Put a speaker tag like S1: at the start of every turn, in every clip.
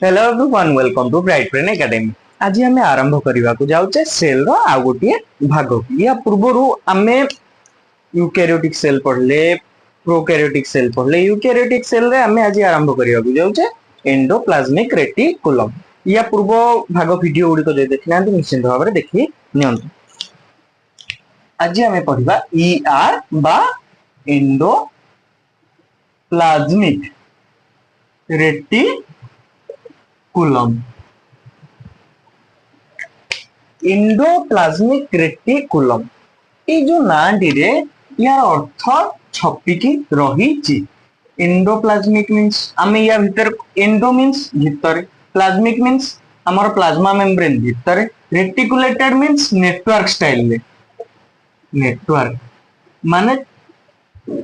S1: Hello everyone, welcome to bright brain academy. आज आम आरंभ करने को जाऊे सेल रो आ गोटे भाग। या पूर्वर आम यूकैरियोटिक सेल पढ़ले, प्रोकैरियोटिक सेल पढ़ले। यूकैरियोटिक सेल रे आम आज आरंभ करने को जाऊे एंडोप्लाज्मिक रेटिकुलम। या पूर्व भाग वीडियो गुड़िक जो देखी ना निश्चित भाव में देखी नियंतु। आज आम पढ़ा ईआर बा एंडोप्लाज्मिक रेटिकुलम। एंडोप्लाज्मिक रेटिकुलम ये जो नाटी रे यार अर्थ छपिकी रही। एंडोप्लाज्मिक मीन्स आम या भीतर एंडो मीन्स भीतर, प्लाज्मिक मीन्स आमर प्लाज्मा मेम्ब्रेन भीतर, रेटिकुलेटेड मीन्स नेटवर्क स्टाइल रे। नेटवर्क माने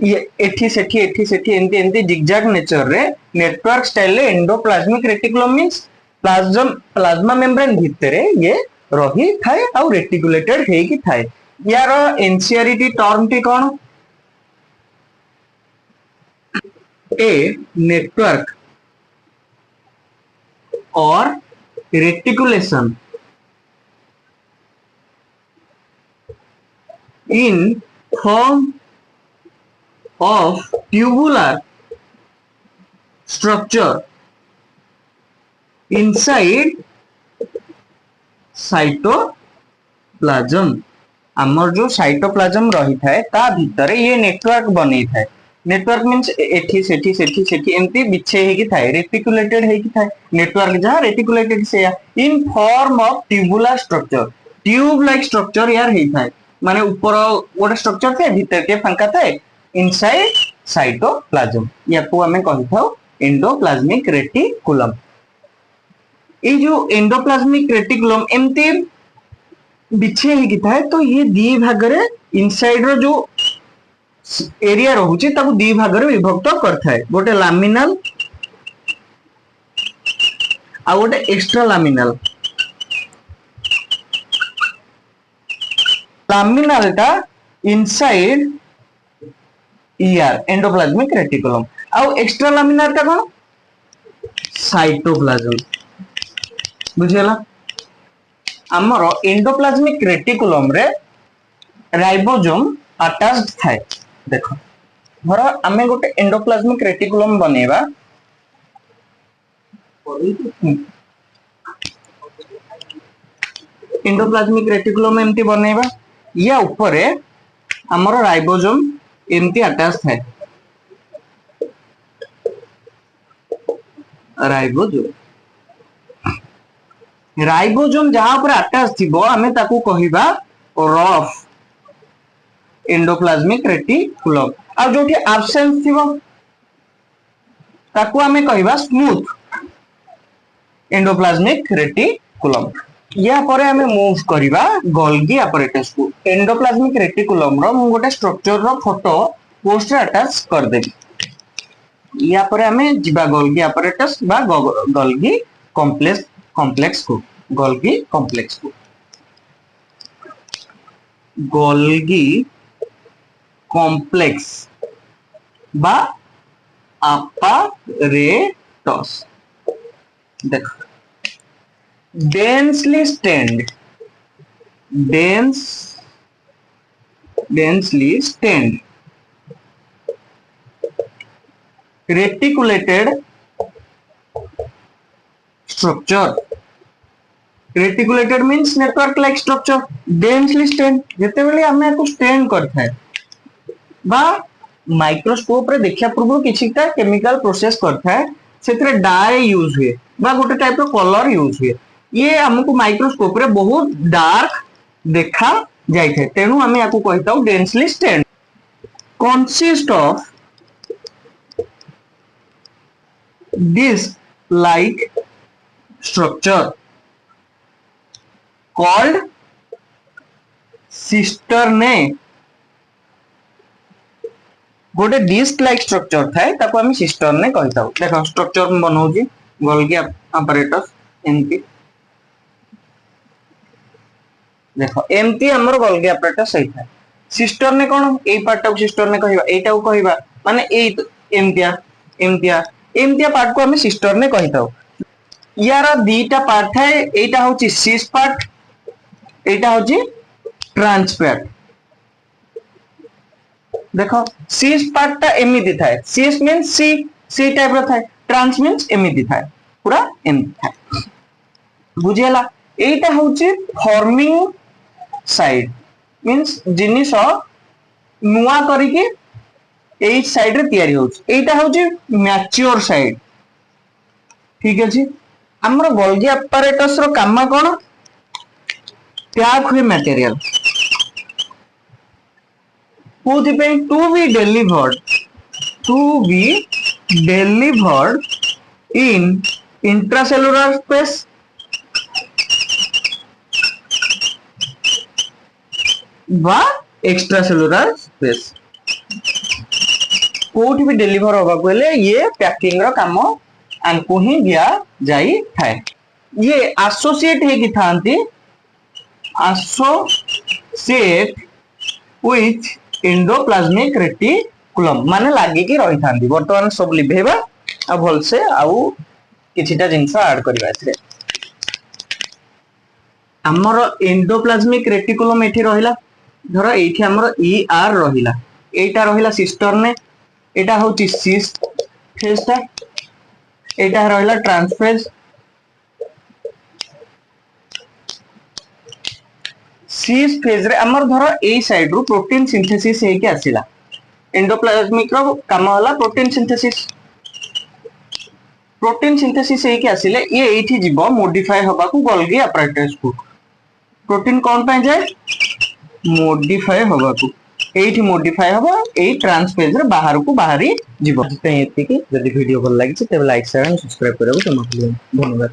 S1: ये एठी सेठी एंती एंती जिगजैग नेचर रे नेटवर्क स्टाइल रे endoplasmic reticulum means plasma membrane भीतर ये रही थाए और रेटिकुलेटेड हेकी थाए। यार एनसीईआरटी टर्म टी कोन? ए नेटवर्क और reticulation in form of tubular structure inside cytoplasm। आमर जो साइटोप्लाज्म रही थाए ता भीतर ये नेटवर्क बनी थाए। नेटवर्क मींस एठी सेठी सेठी सेठी एंती बिछे हेकी थाए, रेटिकुलेटेड हेकी थाए। नेटवर्क जहां रेटिकुलेटेड से in form of tubular structure, tube like structure यार हेई थाए। माने ऊपर गोटे स्ट्रक्चर थे, भीतर के फांका थाए, इनसाइड साइटोप्लाज्म। या को हमें कहि थाओ एंडोप्लाज्मिक रेटिकुलम। ये जो एंडोप्लाज्मिक रेटिकुलम एमती बिछे हेकी थाए तो ये दी भाग रे इनसाइड रो जो एरिया रहुची ताकू दी भाग रे विभक्त करथाए। गोटे लामिनल आ गोटे एक्स्ट्रा लामिनल। लामिनल टा इनसाइड ईआर एंडोप्लाज्मिक रेटिकुलम आउ एक्स्ट्रा लामिनार का कोन साइटोप्लाज्म। बुझेला? हमर एंडोप्लाज्मिक रेटिकुलम रे राइबोसोम अटैच्ड थाए। देखो धर आमे गोटे एंडोप्लाज्मिक रेटिकुलम बनेबा, एंडोप्लाज्मिक रेटिकुलम एमती बनेबा, या ऊपर हमर राइबोसोम एमती अटैच थाए। राइबोसोम जहां पर अटैच थिबो हमें ताकू कहिबा रफ एंडोप्लाज्मिक रेटिकुलम। आ जोठी एब्सेंस थिबो ताकू हमें कहिबा स्मूथ एंडोप्लाज्मिक रेटिकुलम। या परे हमें मूव करिबा गोल्गी apparatus को। एंडोप्लाज्मिक रेटिकुलम रो मु गोटे स्ट्रक्चर रो फोटो पोस्ट रे अटैच कर देबी। या परे हमें जिबा गोल्गी apparatus बा गोल्गी कॉम्प्लेक्स को। गोल्गी कॉम्प्लेक्स को गोल्गी कॉम्प्लेक्स बा apparatus। देखो densely stained reticulated structure। Reticulated means network like structure. Densely stained जेते बेले हमें को स्टेन करथा है बा माइक्रोस्कोप रे देखिया पूर्व किछिटा केमिकल प्रोसेस करथा है, सेतरे डाई यूज हुए बा गोटे टाइप रो कलर यूज हुए। ये हमको माइक्रोस्कोप रे बहुत डार्क देखा जाय थे, तेनु हमें याकू कहिताउ densely stained. Consist of disc like structure called cisternae. गोटे डिस्क लाइक स्ट्रक्चर थाए ताको हम सिस्टर्ने कहिताउ। देखो स्ट्रक्चर बनौजी गोल्गी apparatus एमती। देखो एमती हमर गोल्गी apparatus सही था। सिस्टर्ने कोन? एई पार्ट टाको सिस्टर्ने कहिबा, एटाको कहिबा माने एई एमतिया एमतिया एमतिया पार्ट को हम सिस्टर्ने कहिताउ। यार दीटा पार्ट थाए एटा होची सिस पार्ट एटा होची ट्रांस पार्ट देखो सिस पार्ट ता एमिति थाए सिस मींस सी टाइप रो थाए ट्रांस मींस एमिति थाए पूरा एमिति थाए बुझियला एटा होची फॉर्मिंग साइड मींस जिनिस नुआ करिके एई साइड रे तयारी होची एटा होची मैच्योर साइड ठीक अछि हमर गोल्गी apparatus रो काम कोन त्याग हुए material to be delivered in intracellular space बा एक्स्ट्रासेलुलर स्पेस कोठी भी डिलीवर होबा पहले ये पैकिंग रो काम आंको ही दिया जाई थाए ये एसोसिएट है कि थांती एसोसिएट विथ एंडोप्लाज्मिक रेटिकुलम माने लागी कि रही थांती वर्तमान सब लिभेबा आ भल से आउ किछिटा जिंस ऐड करबा एथरे हमर एंडोप्लाज्मिक रेटिकुलम एठी रहिला धर एठी हमर ईआर रहिला एटा रहिला सिस्टर्ने एटा होची सिस फेज ता एटा रहिला ट्रांसफेज सिस फेज रे हमर धर ए साइड रो प्रोटीन सिंथेसिस हे के आसिला एंडोप्लाज्मिक रो काम होला प्रोटीन सिंथेसिस हे के आसिले ये एठी जीवो मॉडिफाई होबा को गोल्गी apparatus को प्रोटीन कोन पे जाय मॉडिफाई होबा को एठी मॉडिफाई होबा ए ट्रांसफेज रे बाहर को बाहरी जीवो एति कि जदी वीडियो भल लागि छै तबे लाइक शेयर एंड सब्सक्राइब करबो त मत धन्यवाद।